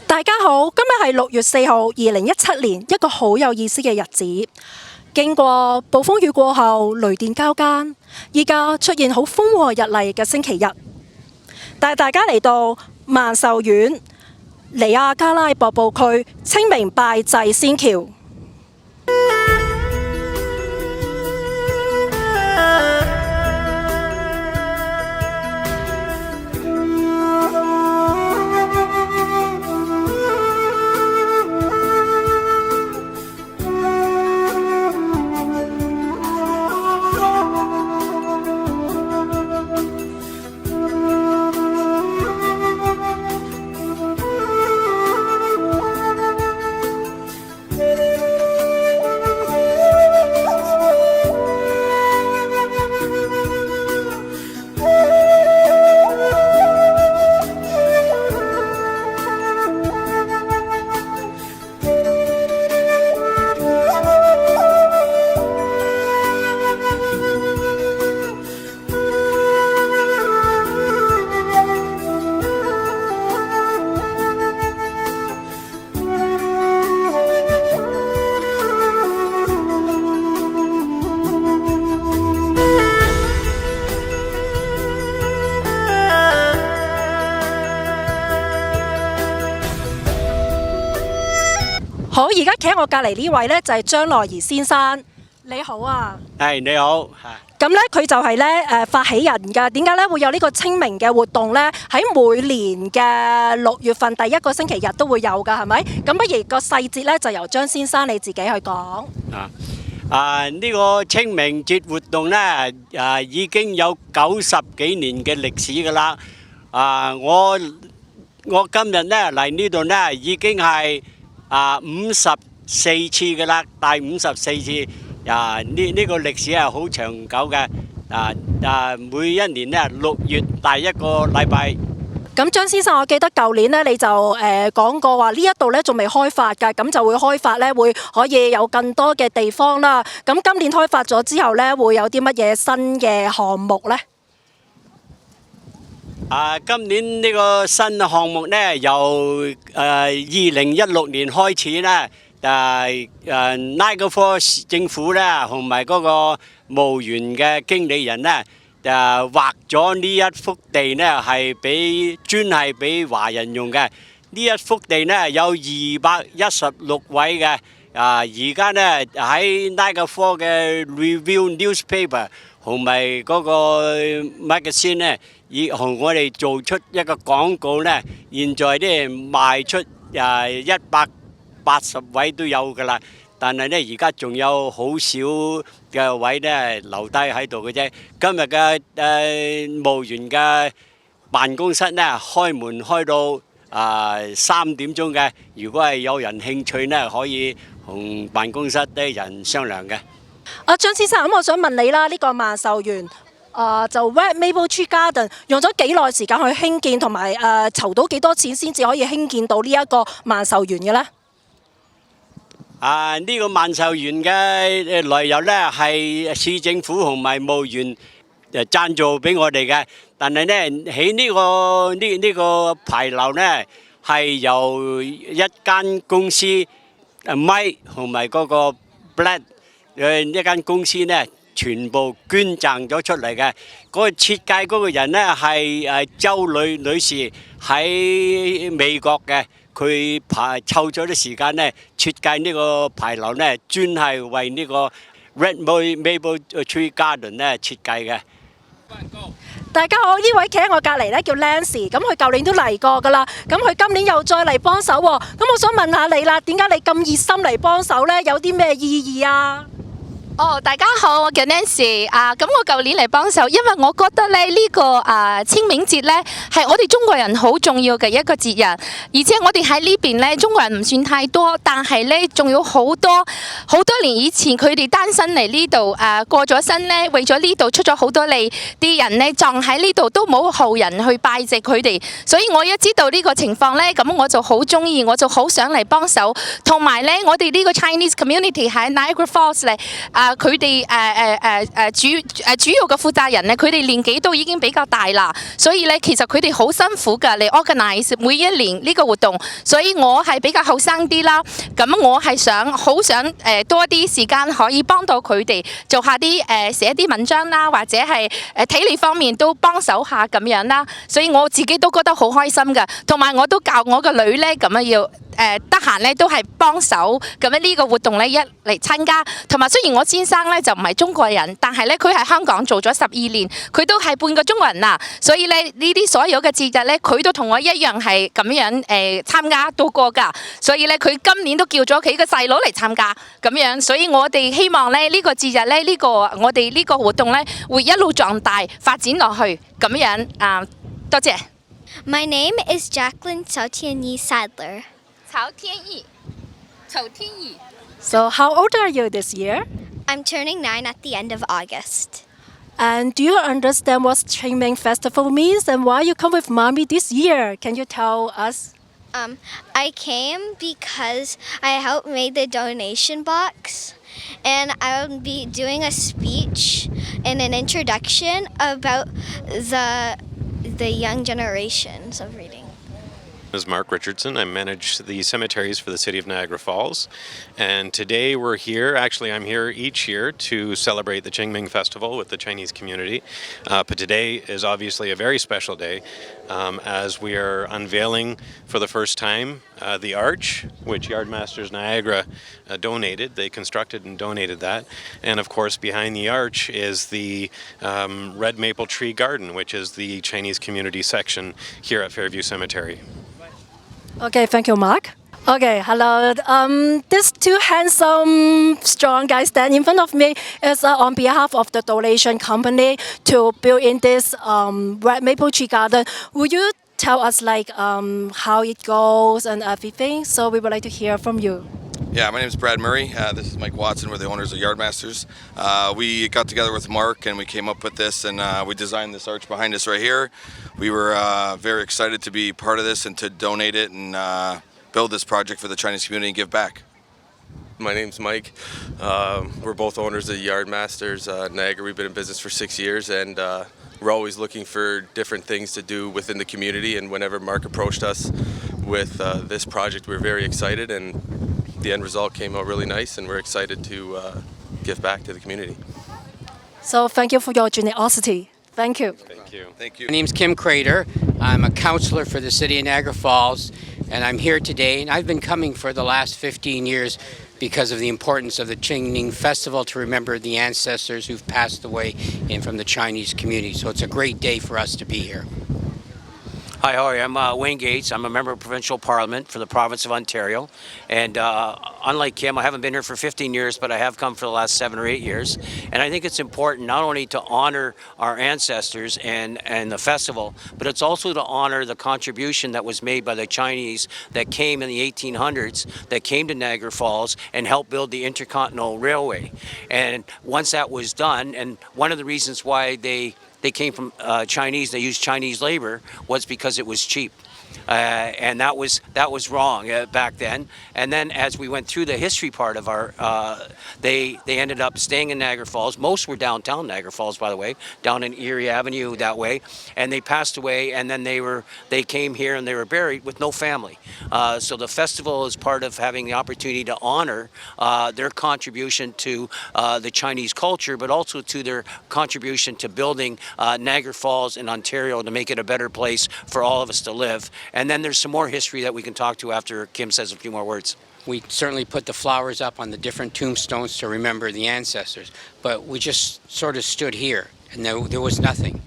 大家好，今日係6月4號，2017年，一個好有意思嘅日子。經過暴風雨過後，雷電交加，依家出現好風和日麗嘅星期日，帶大家嚟到萬壽縣尼亞加拉瀑布區清明拜祭先僑。好，而家企喺我隔離呢位呢，就係張樂儀先生，你好啊。係你好。咁呢，佢就係呢發起人㗎。點解呢會有呢個清明嘅活動呢？喺每年嘅6月份第一個星期日都會有㗎，係咪？咁不如個細節呢，就由張先生你自己去講。呢個清明節活動呢，已經有90幾年嘅歷史㗎啦。我今日呢嚟呢度呢，已經係54次嘅啦，第54次。呢個歷史係好長久嘅。每一年呢6月第一個禮拜。咁張先生，我記得舊年呢，你就講過話呢一度呢仲未開發㗎，咁就會開發呢，會可以有更多嘅地方啦。咁今年開發咗之後呢，會有啲乜嘢新嘅項目呢？今年呢個新項目呢，由2016年開始呢，Niagara Falls政府呢，同埋嗰個墓園嘅經理人呢，劃咗呢一幅地呢，專係俾華人用嘅。呢一幅地呢，有216位嘅。而家呢，喺 Niagara Falls嘅 Review Newspaper 同埋嗰個 magazine 呢，同我哋做出一個廣告呢，現在呢賣出180位都有㗎啦。但係呢，而家仲有好少嘅位呢留低喺度嘅啫。今日嘅墓園嘅辦公室呢，開門開到3點鐘嘅。如果係有人興趣呢，可以同辦公室啲人商量嘅。張先生，咁我想問你啦，呢個萬壽園就 Red Maple Tree Garden 用咗幾耐時間去興建，同埋籌到幾多錢先至可以興建到呢一個萬壽園嘅呢？呢個萬壽園嘅來由呢，係市政府同埋墓園贊助俾我哋嘅。但係呢，喺呢個牌樓呢，係由一間公司Mike 同埋嗰個 Black 一間公司呢，全部捐贈咗出嚟嘅。嗰個設計嗰個人呢，係周女士，喺美國嘅。佢湊咗啲時間呢，設計呢個牌樓呢，專係為呢個 Red Maple Tree Garden 呢設計嘅。大家好，呢位企喺我隔離呢，叫 Nancy， 咁佢舊年都嚟過㗎啦，咁佢今年又再嚟幫手喎。咁我想問下你啦，點解你咁熱心嚟幫手呢？有啲咩意義啊？大家好，我叫 Nancy。咁我舊年嚟幫手，因為我覺得咧呢個清明節咧係我哋中國人好重要嘅一個節日，而且我哋喺呢邊咧中國人唔算太多，但係咧仲有好多年以前佢哋單身嚟呢度過咗身咧，為咗呢度出咗好多力，啲人咧葬喺呢度都冇後人去拜祭佢哋，所以我一知道呢個情況咧，咁我就好中意，我就好想嚟幫手，同埋咧我哋呢個 Chinese community 喺 Niagara Falls 咧佢哋主要嘅負責人咧，佢哋年紀都已經比較大啦，所以咧其實佢哋好辛苦㗎嚟 organize 每一年呢個活動，所以我係比較後生啲啦，咁我係好想多啲時間可以幫到佢哋做下啲寫啲文章啦，或者係體力方面都幫手下咁樣啦，所以我自己都覺得好開心㗎，同埋我都教我個女咧咁樣要。得閒咧都係幫手咁樣呢個活動咧一嚟參加，同埋雖然我先生咧就唔係中國人，但係咧佢喺香港做咗12年，佢都係半個中國人啦，所以咧呢啲所有嘅節日咧佢都同我一樣係咁樣參加到過㗎，所以咧佢今年都叫咗佢個細佬嚟參加咁樣，所以我哋希望咧呢個節日咧我哋呢個活動咧會一路壯大發展落去咁樣多謝。My name is Jacqueline Sautiani Sadler. 曹天意 So how old are you this year? I'm turning 9 at the end of August. And do you understand what Qingming Festival means and why you come with mommy this year? Can you tell us? I came because I helped make the donation box, and I'll be doing a speech and an introduction about the young generations of reading. My name is Mark Richardson. I manage the cemeteries for the city of Niagara Falls. And today we're here, actually I'm here each year to celebrate the Qingming Festival with the Chinese community. But today is obviously a very special day as we are unveiling for the first time the arch, which Yardmasters Niagara donated. They constructed and donated that. And of course behind the arch is the Red Maple Tree Garden, which is the Chinese community section here at Fairview Cemetery. Okay, thank you, Mark. Okay, hello. These two handsome, strong guys standing in front of me is on behalf of the donation company to build in this Red Maple Tree Garden. Would you tell us how it goes and everything? So we would like to hear from you. Yeah, my name is Brad Murray. This is Mike Watson. We're the owners of Yardmasters. We got together with Mark and we came up with this, and we designed this arch behind us right here. We were very excited to be part of this and to donate it and build this project for the Chinese community and give back. My name's Mike. We're both owners of Yardmasters Niagara. We've been in business for 6 years, and we're always looking for different things to do within the community. And whenever Mark approached us with this project, we were very excited, and the end result came out really nice, and we're excited to give back to the community. So thank you for your generosity. Thank you. Thank you. Thank you. My name's Kim Crater. I'm a counselor for the city of Niagara Falls, and I'm here today, and I've been coming for the last 15 years because of the importance of the Qingming Festival to remember the ancestors who've passed away in from the Chinese community. So it's a great day for us to be here. Hi, how are you? I'm Wayne Gates. I'm a member of Provincial Parliament for the province of Ontario. And unlike Kim, I haven't been here for 15 years, but I have come for the last 7 or 8 years. And I think it's important not only to honor our ancestors and the festival, but it's also to honor the contribution that was made by the Chinese that came in the 1800s, that came to Niagara Falls and helped build the Intercontinental Railway. And once that was done, and one of the reasons why they came from Chinese, they used Chinese labor, was because it was cheap. And that was wrong back then. And then as we went through the history part of our, they ended up staying in Niagara Falls. Most were downtown Niagara Falls, by the way, down in Erie Avenue that way. And they passed away, and then they came here and they were buried with no family. So the festival is part of having the opportunity to honor their contribution to the Chinese culture, but also to their contribution to building Niagara Falls in Ontario to make it a better place for all of us to live. And then there's some more history that we can talk to after Kim says a few more words. We certainly put the flowers up on the different tombstones to remember the ancestors, but we just sort of stood here and there was nothing.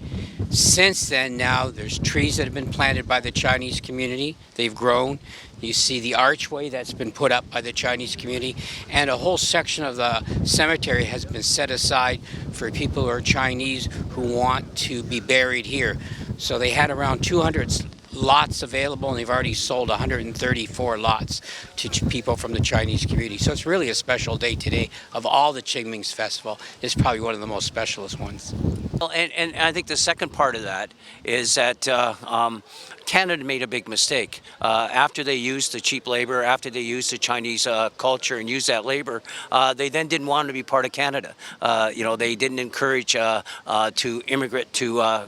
Since then, now there's trees that have been planted by the Chinese community. They've grown. You see the archway that's been put up by the Chinese community, and a whole section of the cemetery has been set aside for people who are Chinese who want to be buried here. So they had around 200 lots available, and they've already sold 134 lots to people from the Chinese community. So it's really a special day today. Of all the Qingming's festival, it's probably one of the most specialist ones. And I think the second part of that is that Canada made a big mistake. After they used the cheap labor, after they used the Chinese culture and used that labor, they then didn't want to be part of Canada. They didn't encourage to immigrate to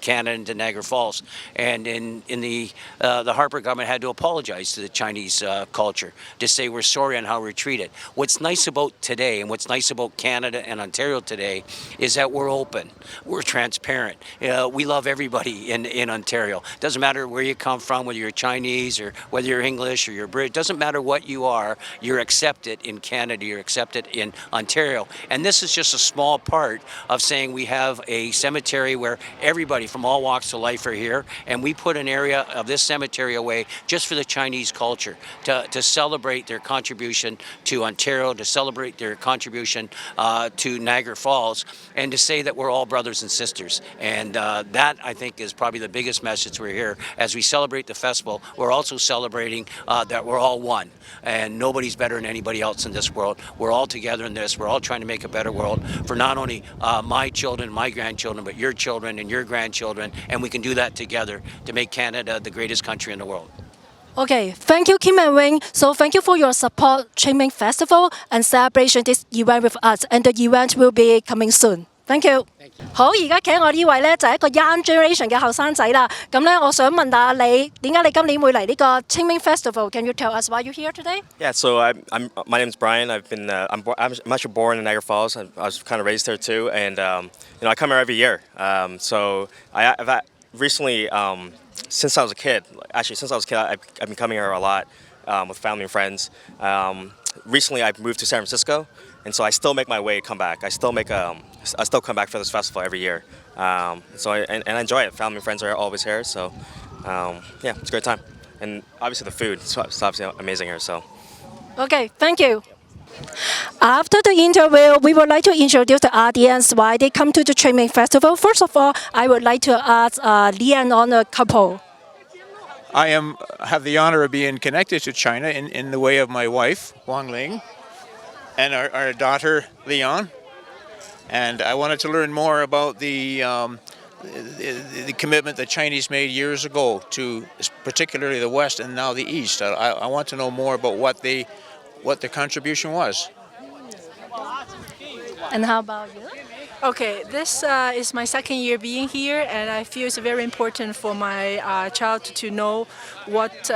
Canada and to Niagara Falls, and in the Harper government had to apologize to the Chinese culture to say we're sorry on how we're treated. What's nice about today and what's nice about Canada and Ontario today is that we're open, we're transparent. We love everybody in Ontario. Doesn't matter where you come from, whether you're Chinese or whether you're English or you're British. Doesn't matter what you are. You're accepted in Canada. You're accepted in Ontario. And this is just a small part of saying we have a cemetery where everybody from all walks of life are here, and we put an area of this cemetery away just for the Chinese culture to celebrate their contribution to Ontario, to celebrate their contribution to Niagara Falls, and to say that we're all brothers and sisters. And that, I think, is probably the biggest message we're here. As we celebrate the festival, we're also celebrating that we're all one, and nobody's better than anybody else in this world. We're all together in this. We're all trying to make a better world for not only my children, my grandchildren, but your children and your grandchildren, and we can do that together to make Canada the greatest country in the world. Okay, thank you, Kim and Wing. So thank you for your support Qingming Festival and celebration this event with us. And the event will be coming soon. Thank you. 好，而家企喺我呢位咧就係一個 young generation 嘅後生仔啦。咁咧，我想問下你，點解你今年會嚟呢個 Qingming Festival? Can you tell us why you're here today? Yeah, so my name's Brian. I'm actually born in Niagara Falls. I was kind of raised there too, and I come here every year. So I've recently, since I was a kid, I've been coming here a lot with family and friends. Recently, I've moved to San Francisco, and so I still make my way to come back. I still come back for this festival every year. So I enjoy it. Family and friends are always here, so yeah, it's a great time. And obviously the food, it's obviously amazing here. So. Okay, thank you. After the interview, we would like to introduce the audience why they come to the Qingming Festival. First of all, I would like to ask Lee and Honor couple. I have the honor of being connected to China in the way of my wife, Wang Ling, and our daughter, Leon. And I wanted to learn more about the commitment the Chinese made years ago to particularly the West and now the East. I want to know more about what the contribution was. And how about you? Okay, this is my second year being here, and I feel it's very important for my child to know what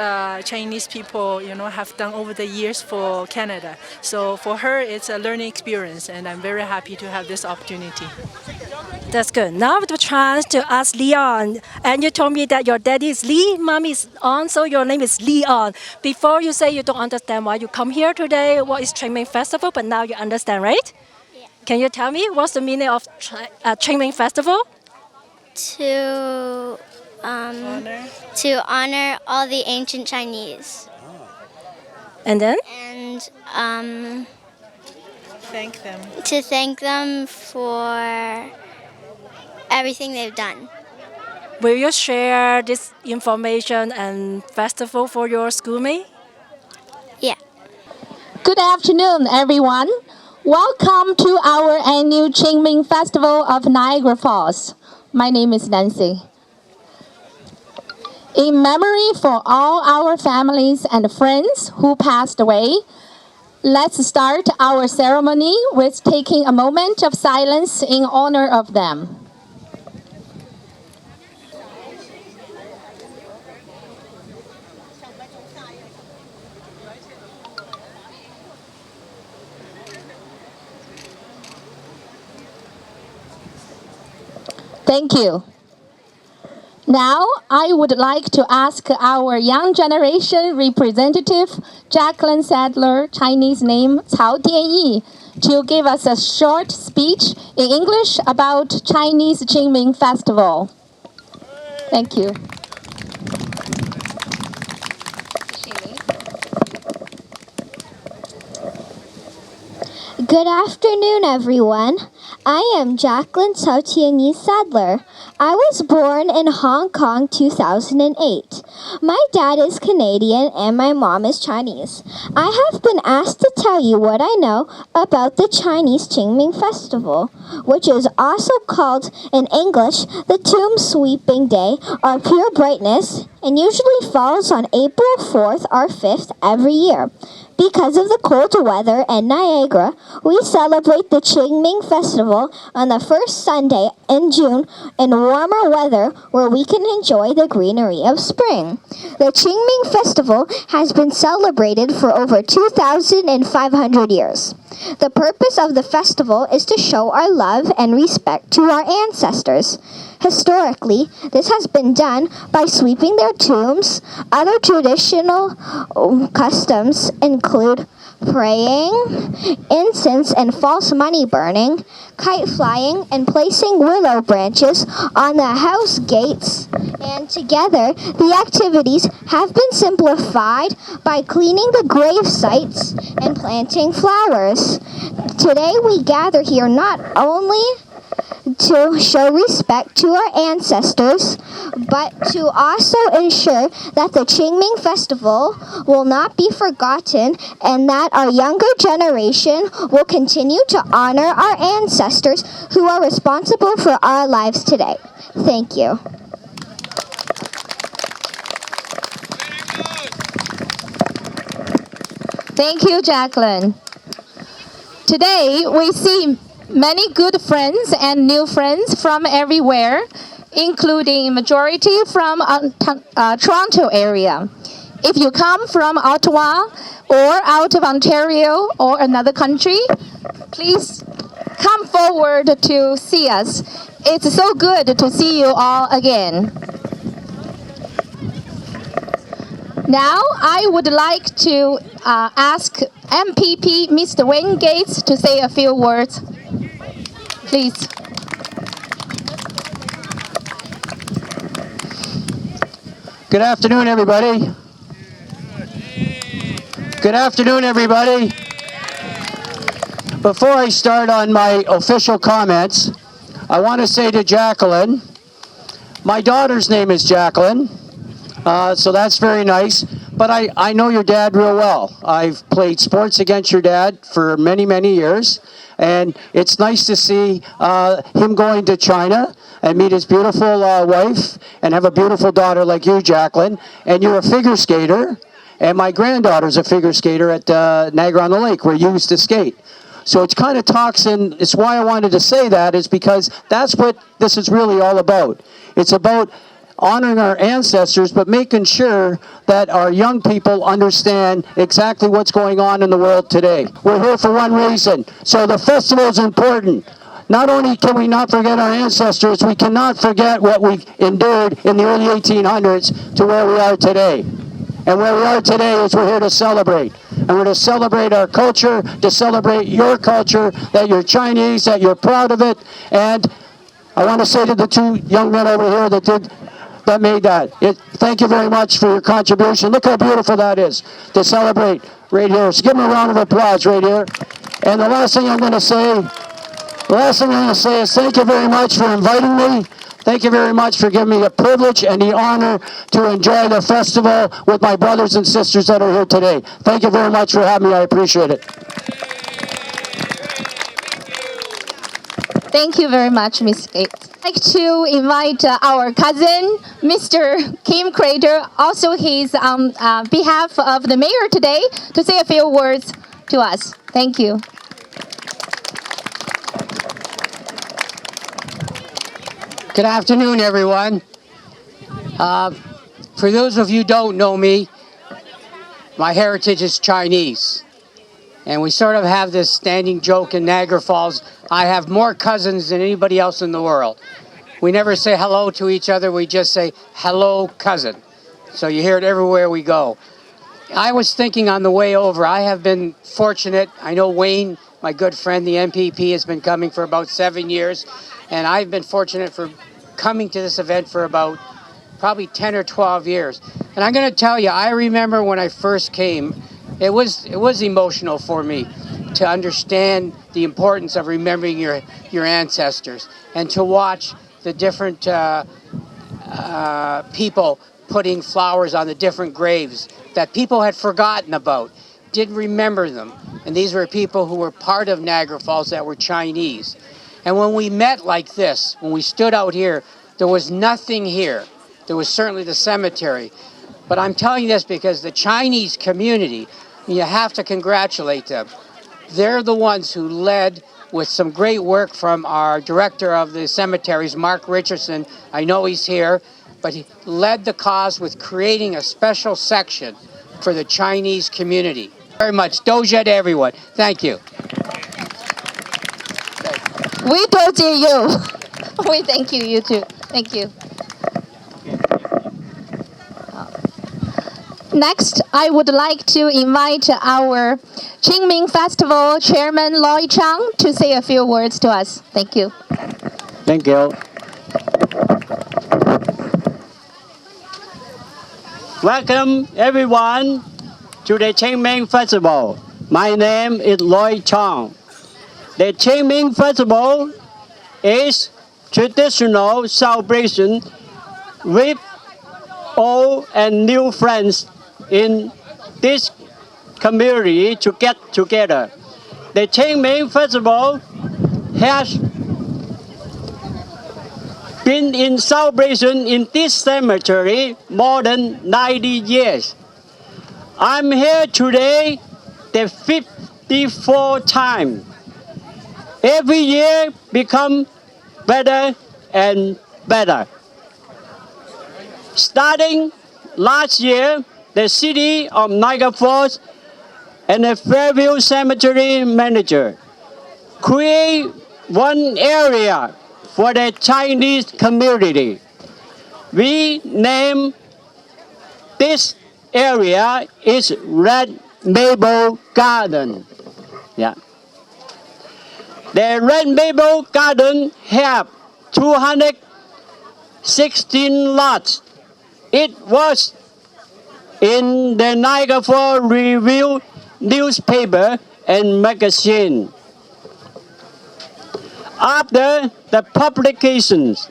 Chinese people, have done over the years for Canada. So for her, it's a learning experience, and I'm very happy to have this opportunity. That's good. Now the chance to ask Leon. And you told me that your daddy is Lee, mommy is On, so your name is Leon. Before you say you don't understand why you come here today, what is Qingming Festival, but now you understand, right? Can you tell me what's the meaning of Qingming Festival? To honor all the ancient Chinese. And then? And Thank them. to thank them for everything they've done. Will you share this information and festival for your schoolmate? Yeah. Good afternoon, everyone. Welcome to our annual Qingming Festival of Niagara Falls. My name is Nancy. In memory for all our families and friends who passed away, let's start our ceremony with taking a moment of silence in honor of them. Thank you. Now, I would like to ask our young generation representative, Jacqueline Sadler, Chinese name Cao Dianyi, to give us a short speech in English about Chinese Qingming Festival. Thank you. Good afternoon, everyone. I am Jacqueline Sautiani Sadler. I was born in Hong Kong 2008. My dad is Canadian and my mom is Chinese. I have been asked to tell you what I know about the Chinese Qingming Festival, which is also called in English the Tomb Sweeping Day or Pure Brightness, and usually falls on April 4th or 5th every year. Because of the cold weather in Niagara, we celebrate the Qingming Festival on the first Sunday in June in warmer weather where we can enjoy the greenery of spring. The Qingming Festival has been celebrated for over 2,500 years. The purpose of the festival is to show our love and respect to our ancestors. Historically, this has been done by sweeping their tombs. Other traditional customs include praying, incense and false money burning, kite flying, and placing willow branches on the house gates. And together, the activities have been simplified by cleaning the grave sites and planting flowers. Today, we gather here not only to show respect to our ancestors, but to also ensure that the Qingming Festival will not be forgotten and that our younger generation will continue to honor our ancestors who are responsible for our lives today. Thank you. Thank you, Jacqueline. Today, we see many good friends and new friends from everywhere, including majority from Toronto area. If you come from Ottawa or out of Ontario or another country, please come forward to see us. It's so good to see you all again. Now, I would like to ask MPP Mr. Wayne Gates to say a few words. Please. Good afternoon, everybody. Good afternoon, everybody. Before I start on my official comments, I want to say to Jacqueline, my daughter's name is Jacqueline, so that's very nice. But I know your dad real well. I've played sports against your dad for many, many years. And it's nice to see him going to China and meet his beautiful wife and have a beautiful daughter like you, Jacqueline. And you're a figure skater. And my granddaughter's a figure skater at Niagara-on-the-Lake, where you used to skate. So it's kind of talks, and it's why I wanted to say that is because that's what this is really all about. It's about honoring our ancestors, but making sure that our young people understand exactly what's going on in the world today. We're here for one reason. So the festival is important. Not only can we not forget our ancestors, we cannot forget what we endured in the early 1800s to where we are today. And where we are today is we're here to celebrate. And we're to celebrate our culture, to celebrate your culture, that you're Chinese, that you're proud of it. And I want to say to the two young men over here that made that. Thank you very much for your contribution. Look how beautiful that is to celebrate right here. So give them a round of applause right here. And the last thing I'm going to say is thank you very much for inviting me. Thank you very much for giving me the privilege and the honor to enjoy the festival with my brothers and sisters that are here today. Thank you very much for having me. I appreciate it. Thank you very much, Ms. Gates. I'd like to invite our cousin, Mr. Kim Crater, also he's on behalf of the mayor today, to say a few words to us. Thank you. Good afternoon, everyone. For those of you who don't know me, my heritage is Chinese. And we sort of have this standing joke in Niagara Falls. I have more cousins than anybody else in the world. We never say hello to each other. We just say, hello, cousin. So you hear it everywhere we go. I was thinking on the way over, I have been fortunate. I know Wayne, my good friend, the MPP, has been coming for about 7 years. And I've been fortunate for coming to this event for about probably 10 or 12 years. And I'm going to tell you, I remember when I first came, it was emotional for me. to understand the importance of remembering your ancestors, and to watch the different people putting flowers on the different graves that people had forgotten about, didn't remember them. And these were people who were part of Niagara Falls that were Chinese. And when we met like this, when we stood out here, there was nothing here. There was certainly the cemetery. But I'm telling you this because the Chinese community, you have to congratulate them. They're the ones who led with some great work from our director of the cemeteries, Mark Richardson. I know he's here, but he led the cause with creating a special section for the Chinese community. Very much. Doja to everyone. Thank you. We told you. We thank you, you too. Thank you. Next, I would like to invite our Qingming Festival Chairman Lloyd Chang to say a few words to us. Thank you. Thank you. Welcome everyone to the Qingming Festival. My name is Lloyd Chang. The Qingming Festival is traditional celebration with old and new friends in this community to get together. The Qingming Festival has been in celebration in this cemetery more than 90 years. I'm here today the 54th time. Every year become better and better. Starting last year, the city of Niagara Falls and the Fairview Cemetery manager create one area for the Chinese community. We name this area is Red Maple Garden. Yeah. The Red Maple Garden have 216 lots. It was in the Niagara Falls Review newspaper and magazine. After the publications,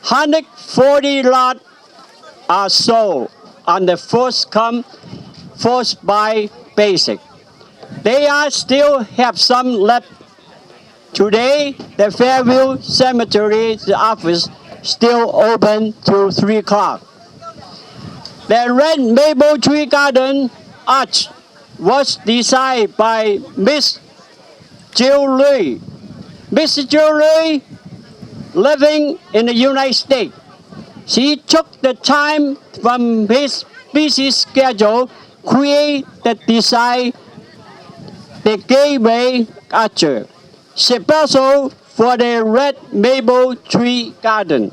140 lots are sold on the first come, first buy basis. They are still have some left. Today, the Fairview Cemetery office still open till 3 o'clock. The Red Maple Tree Garden arch was designed by Miss Jill Lui. Miss Jill Lui, living in the United States. She took the time from his busy schedule, create the design, the gateway archer, special for the Red Maple Tree Garden.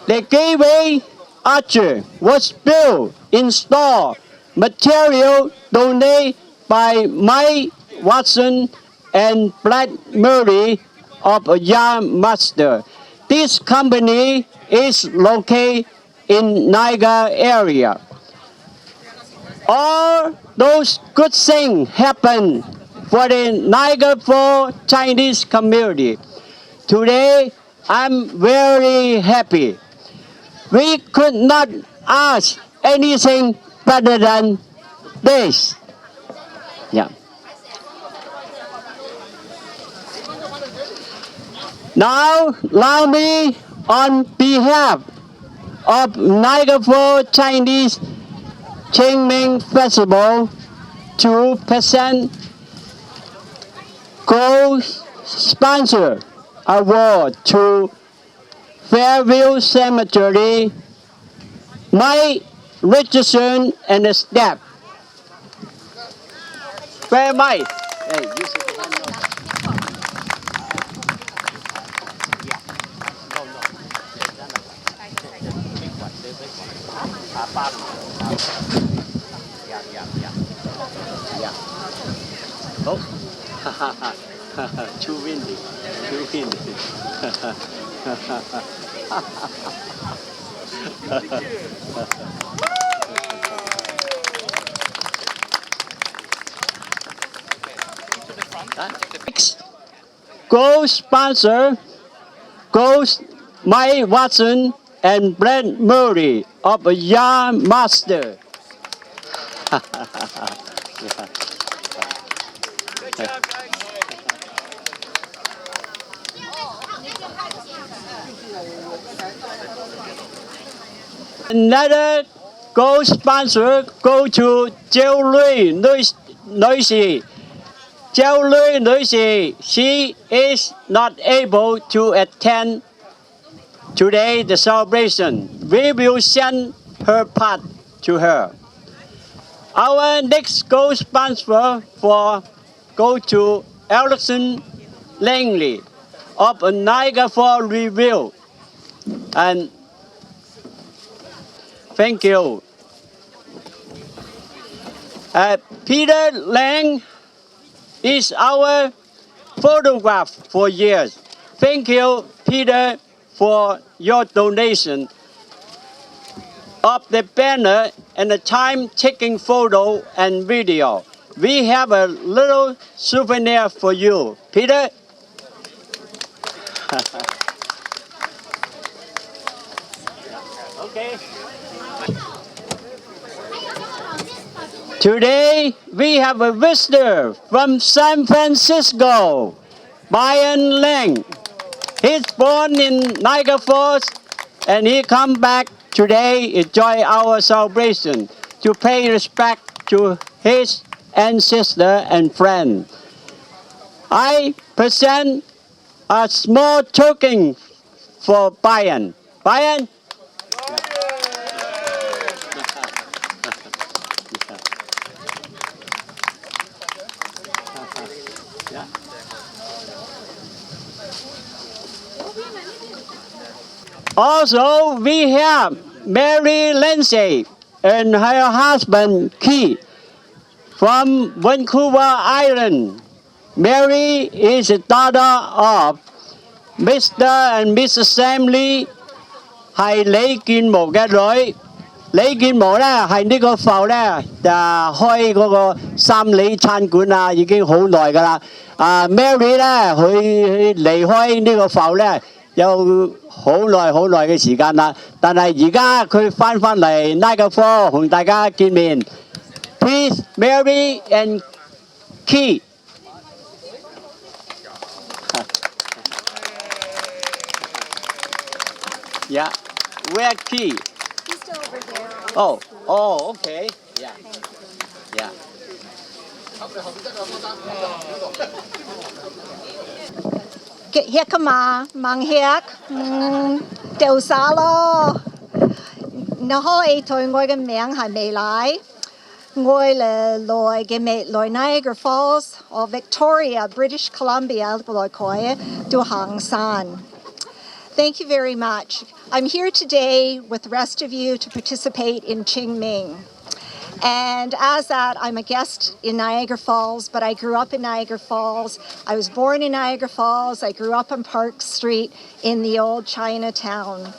The gateway archer was built, installed, material donated by Mike Watson and Black Murray of Yarn Master. This company is located in Niagara area. All those good things happen for the Niagara Falls Chinese community. Today, I'm very happy. We could not ask anything better than this. Yeah. Now, allow me, on behalf of Niagara Falls Chinese Qingming Festival, to present Gold Sponsor Award to Fairview Cemetery, Mike Richardson and the staff. Where Mike? Hey, you sit behind me. Oh, too windy, too windy. gold sponsor goes Mike Watson and Brent Murray of a Yard Master. Another gold sponsor go to Jill Lui Nữ Sĩ. Jill Lui Nữ Sĩ, she is not able to attend today the celebration. We will send her part to her. Our next gold sponsor go to Alison Langley of Niagara Falls Review. And thank you. Peter Lang is our photograph for years. Thank you, Peter, for your donation of the banner and the time taking photo and video. We have a little souvenir for you. Peter? Okay. Today, we have a visitor from San Francisco, Brian Lang. He's born in Niagara Falls, and he come back today, enjoy our celebration, to pay respect to his ancestor and friend. I present a small token for Brian. Brian? Also, we have Mary Lindsay and her husband Keith from Vancouver Island. Mary is the daughter of Mr. and Mrs. Sam Lee, 係李建模嘅女。李建模咧係呢個埠咧開嗰個三里餐館啊，已經好耐㗎啦。Mary 咧佢離開呢個埠咧有好耐嘅時間啦，但係而家佢翻嚟 Niagara Falls 同大家見面。Please, Mary and Keith. Yeah, where Keith? He's still over there. Oh, okay. Yeah. Yeah. Heka ma, mang hek, Del Salo. Nó hỏi tôi ngồi cái miệng hay mày lại. Ngồi là lôi cái mẹ lôi Niagara Falls or Victoria, British Columbia, lôi coi du Hang San. Thank you very much. I'm here today with the rest of you to participate in Qingming. And as that, I'm a guest in Niagara Falls, but I grew up in Niagara Falls. I was born in Niagara Falls. I grew up on Park Street in the old Chinatown.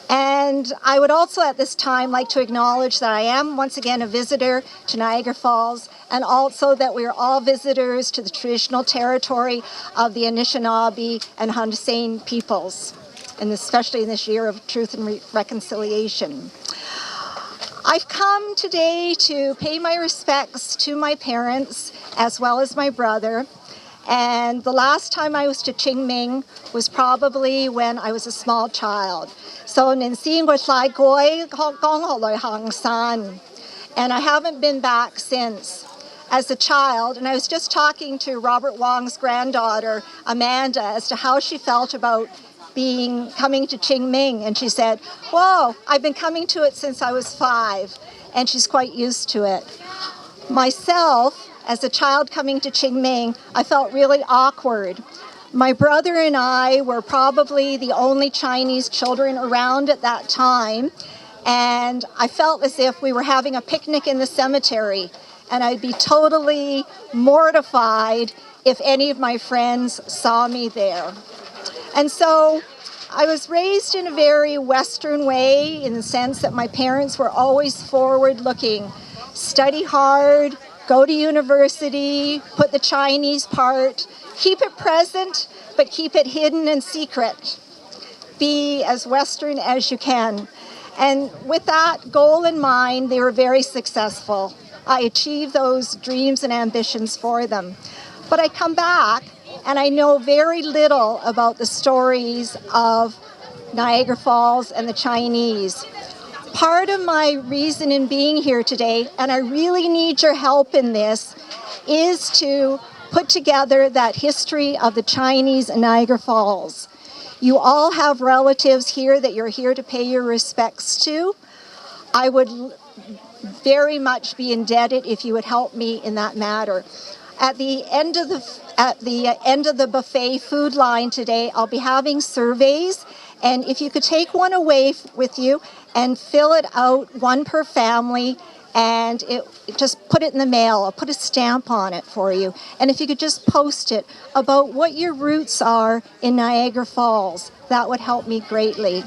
And I would also at this time like to acknowledge that I am once again a visitor to Niagara Falls, and also that we are all visitors to the traditional territory of the Anishinaabe and Haudenosaunee peoples, and especially in this year of truth and reconciliation. I've come today to pay my respects to my parents as well as my brother. And the last time I was to Qingming was probably when I was a small child. So and I haven't been back since. As a child, and I was just talking to Robert Wong's granddaughter, Amanda, as to how she felt about coming to Qingming, and she said, "Whoa, I've been coming to it since I was 5," and she's quite used to it. Myself, as a child coming to Qingming, I felt really awkward. My brother and I were probably the only Chinese children around at that time, and I felt as if we were having a picnic in the cemetery, and I'd be totally mortified if any of my friends saw me there. And so I was raised in a very Western way, in the sense that my parents were always forward-looking. Study hard, go to university, put the Chinese part Keep it present, but keep it hidden and secret. Be as Western as you can. And with that goal in mind, they were very successful. I achieved those dreams and ambitions for them. But I come back and I know very little about the stories of Niagara Falls and the Chinese. Part of my reason in being here today, and I really need your help in this, is to put together that history of the Chinese and Niagara Falls. You all have relatives here that you're here to pay your respects to. I would very much be indebted if you would help me in that matter. At the end of the buffet food line today, I'll be having surveys, and if you could take one away with you and fill it out, one per family, and just put it in the mail. I'll put a stamp on it for you. And if you could just post it about what your roots are in Niagara Falls, that would help me greatly.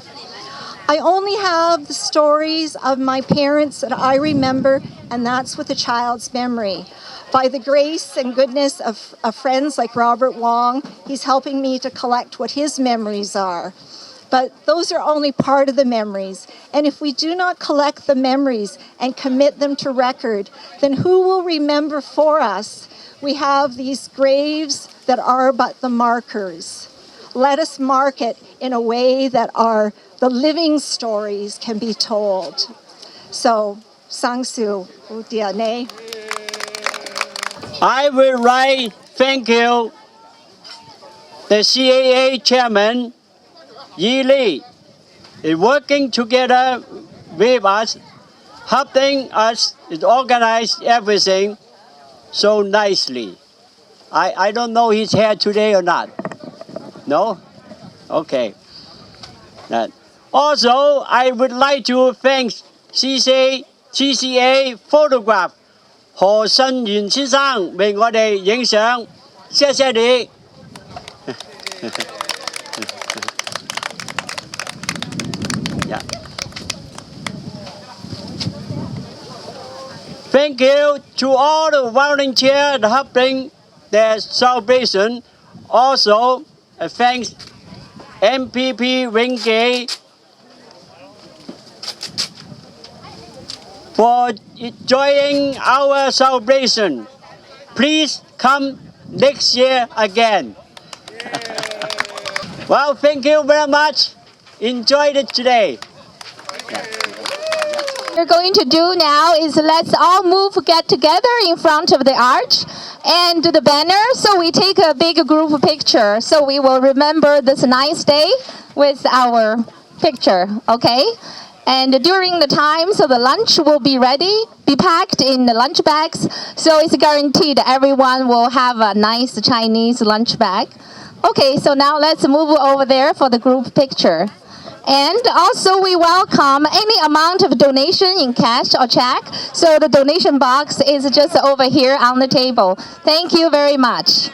I only have the stories of my parents that I remember, and that's with a child's memory. By the grace and goodness of friends like Robert Wong, he's helping me to collect what his memories are. But those are only part of the memories. And if we do not collect the memories and commit them to record, then who will remember for us? We have these graves that are but the markers. Let us mark it in a way that the living stories can be told. So, Sangsu, Udiane. I will write thank you, the CAA chairman, Yi Li, is working together with us, helping us to organize everything so nicely. I don't know he's here today or not. No? Okay. Also, I would like to thank CCA Photograph 何新元先生為我哋影相，謝謝你。Yeah. Thank you to all the volunteers helping the celebration. Also, thanks MPP Wingate for enjoying our celebration. Please come next year again. Well, thank you very much. Enjoyed it today. What we're going to do now is let's all get together in front of the arch and the banner, so we take a big group picture, so we will remember this nice day with our picture, okay? And during the time, so the lunch will be ready, be packed in the lunch bags, so it's guaranteed everyone will have a nice Chinese lunch bag. Okay, so now let's move over there for the group picture. And also we welcome any amount of donation in cash or check. So the donation box is just over here on the table. Thank you very much.